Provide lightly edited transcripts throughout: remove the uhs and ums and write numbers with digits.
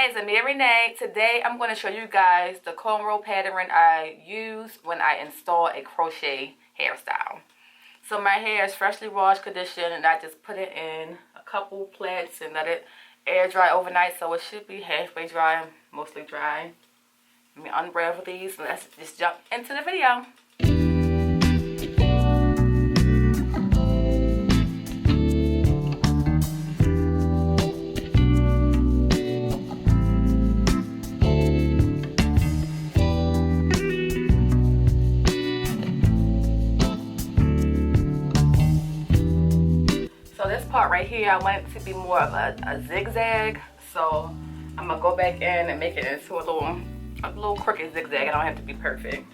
Hey, it's Amia Renee. Today I'm going to show you guys the cornrow pattern I use when I install a crochet hairstyle. So my hair is freshly washed, conditioned, and I just put it in a couple plaits and let it air dry overnight, so it should be halfway dry, mostly dry. Let me unravel these and let's just jump into the video. Part right here, I want it to be more of a zigzag, so I'm gonna go back in and make it into a little crooked zigzag. I don't have to be perfect.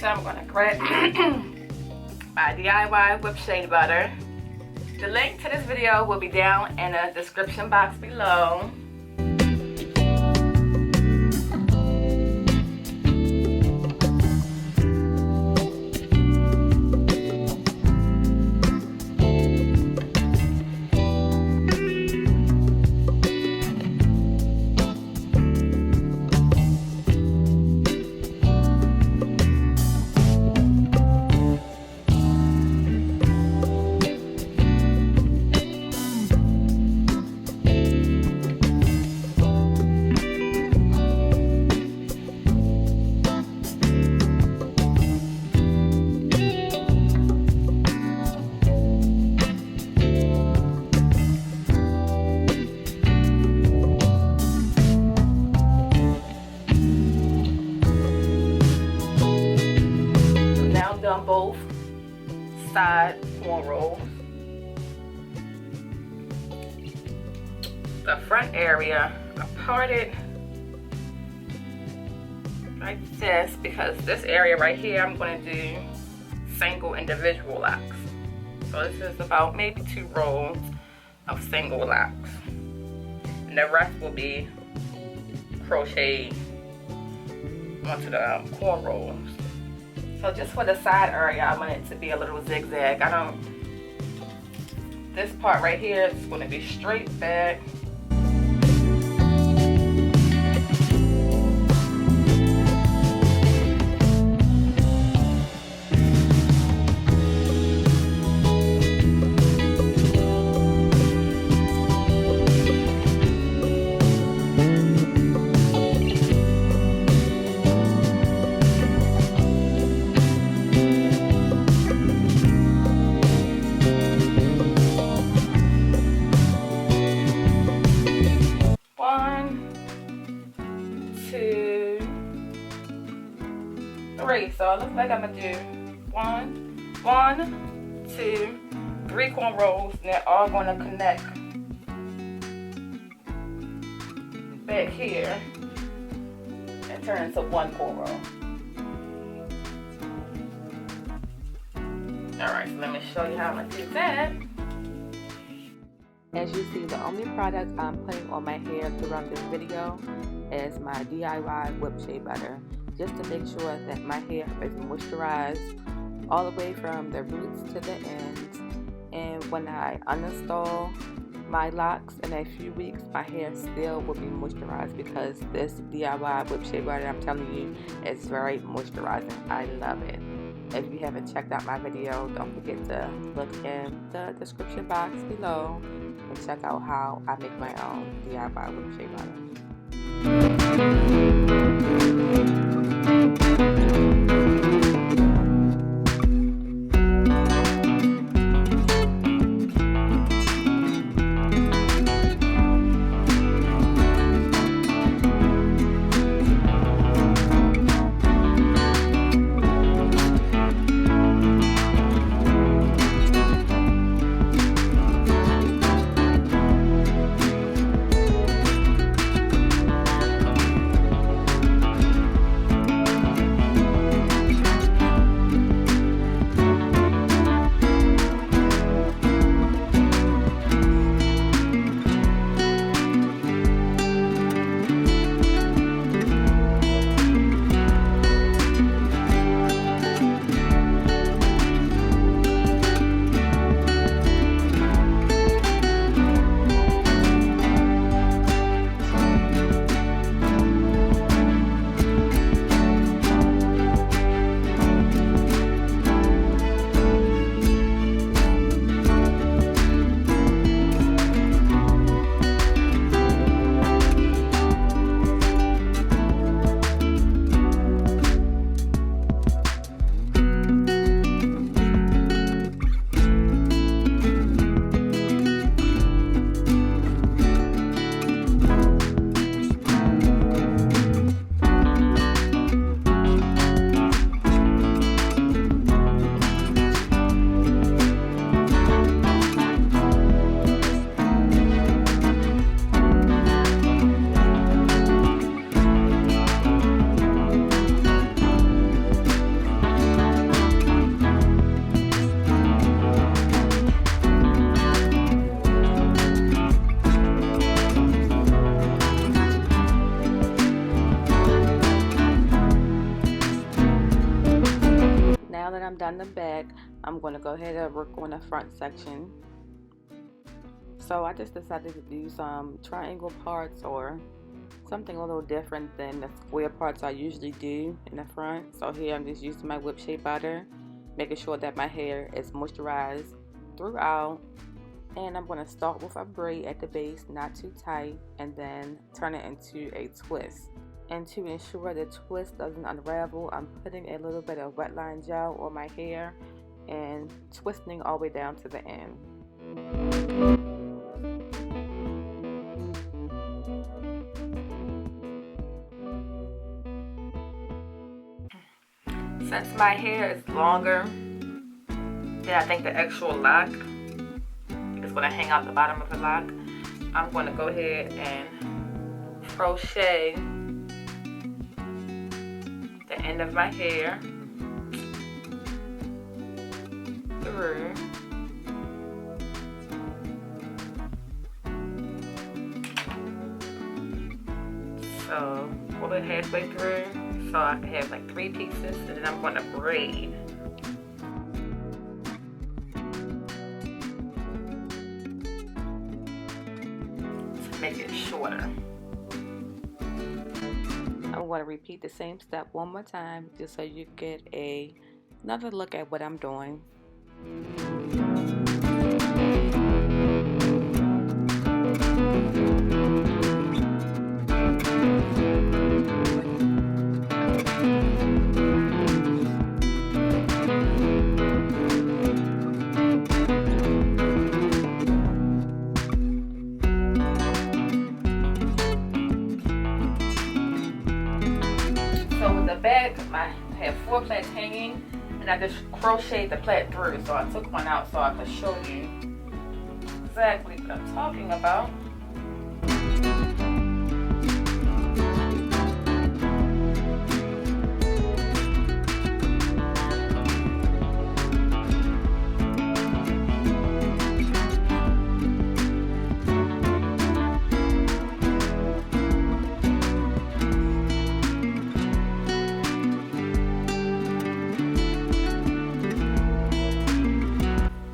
I'm going to grab my DIY whipped shea butter. The link to this video will be down in the description box below. Done both side cornrows. The front area I parted like this because this area right here I'm going to do single individual locks. So this is about maybe 2 rows of single locks, and the rest will be crochet onto the cornrows. So just for the side area, I want it to be a little zigzag. This part right here is going to be straight back. So it looks like I'm gonna do 1, 2, 3 cornrows, and they're all gonna connect back here and turn into 1 cornrow. Alright, so let me show you how I'm gonna do that. As you see, the only product I'm putting on my hair throughout this video is my DIY whipped shea butter, just to make sure that my hair is moisturized all the way from the roots to the ends. And when I uninstall my locks in a few weeks, my hair still will be moisturized because this DIY whipped shea butter, I'm telling you, is very moisturizing. I love it. If you haven't checked out my video, don't forget to look in the description box below and check out how I make my own DIY whipped shea butter. I'm going to go ahead and work on the front section. So I just decided to do some triangle parts or something a little different than the square parts I usually do in the front. So here I'm just using my whip shea butter, making sure that my hair is moisturized throughout. And I'm going to start with a braid at the base, not too tight, and then turn it into a twist. And to ensure the twist doesn't unravel, I'm putting a little bit of wet line gel on my hair and twisting all the way down to the end. Since my hair is longer than I think the actual lock is going to hang out the bottom of the lock, I'm going to go ahead and crochet the end of my hair through. So pull it halfway through so I can have like 3 pieces, and then I'm going to braid. To make it shorter. I'm going to repeat the same step one more time just so you get another look at what I'm doing. So with the back, I have 4 plaits hanging, and I just crocheted the plait through. So I took one out so I could show you exactly what I'm talking about.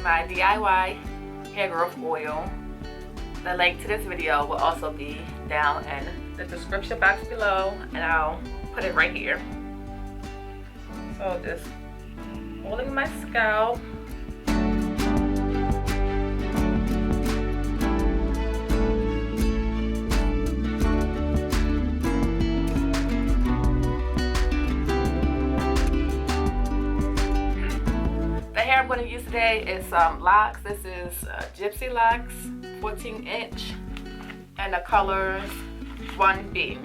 My DIY hair growth oil. The link to this video will also be down in the description box below, and I'll put it right here. So just holding my scalp. I'm going to use today is some locks. This is Gypsy Locs 14-inch, and the colors 1B.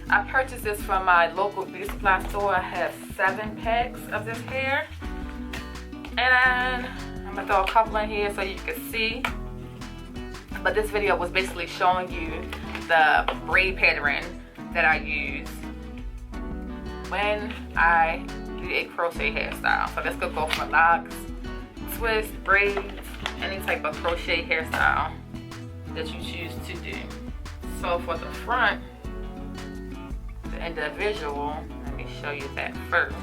I purchased this from my local beauty supply store. I have 7 packs of this hair, and I'm going to throw a couple in here so you can see. But this video was basically showing you the braid pattern that I use when I a crochet hairstyle. So this could go for locks, twists, braids, any type of crochet hairstyle that you choose to do. So for the front, the individual, let me show you that first.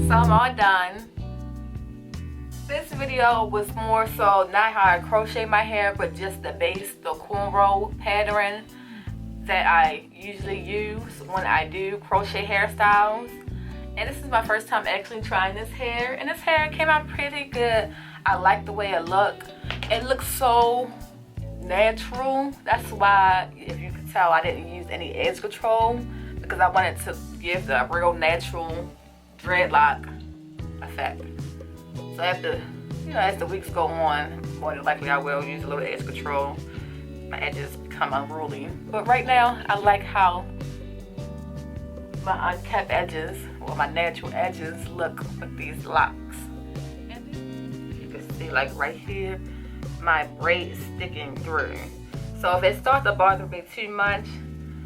So I'm all done. This video was more so not how I crochet my hair, but just the base, the cornrow pattern. that I usually use when I do crochet hairstyles. And this is my first time actually trying this hair, and this hair came out pretty good. I like the way it looks. It looks so natural. That's why, if you could tell, I didn't use any edge control, because I wanted to give the real natural dreadlock effect. So after, as the weeks go on, more than likely I will use a little edge control. My edges become unruly. But right now, I like how my unkept edges, or my natural edges, look with these locks. And you can see, like right here, my braid sticking through. So if it starts to bother me too much,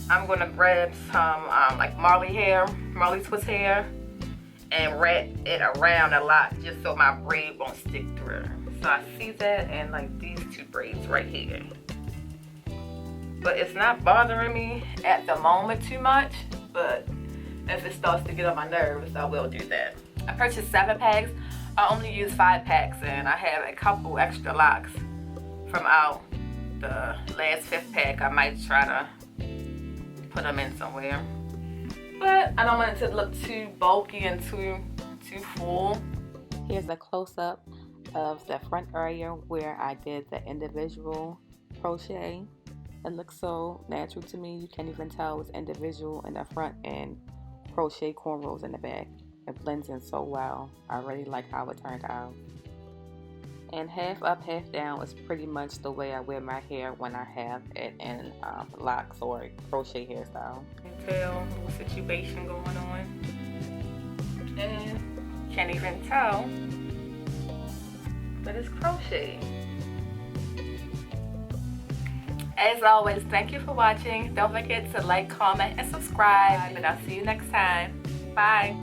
I'm gonna grab some like Marley twist hair, and wrap it around a lot just so my braid won't stick through. So I see that in like these two braids right here. But it's not bothering me at the moment too much, but if it starts to get on my nerves, I will do that. I purchased 7 packs. I only use 5 packs, and I have a couple extra locks from out the last 5th pack. I might try to put them in somewhere. But I don't want it to look too bulky and too full. Here's a close-up of the front area where I did the individual crochet. It looks so natural to me. You can't even tell it's individual in the front and crochet cornrows in the back. It blends in so well. I really like how it turned out. And half up, half down is pretty much the way I wear my hair when I have it in locks or crochet hairstyle. You can tell the situation going on. And can't even tell that it's crochet. As always, thank you for watching. Don't forget to like, comment, and subscribe. And I'll see you next time. Bye.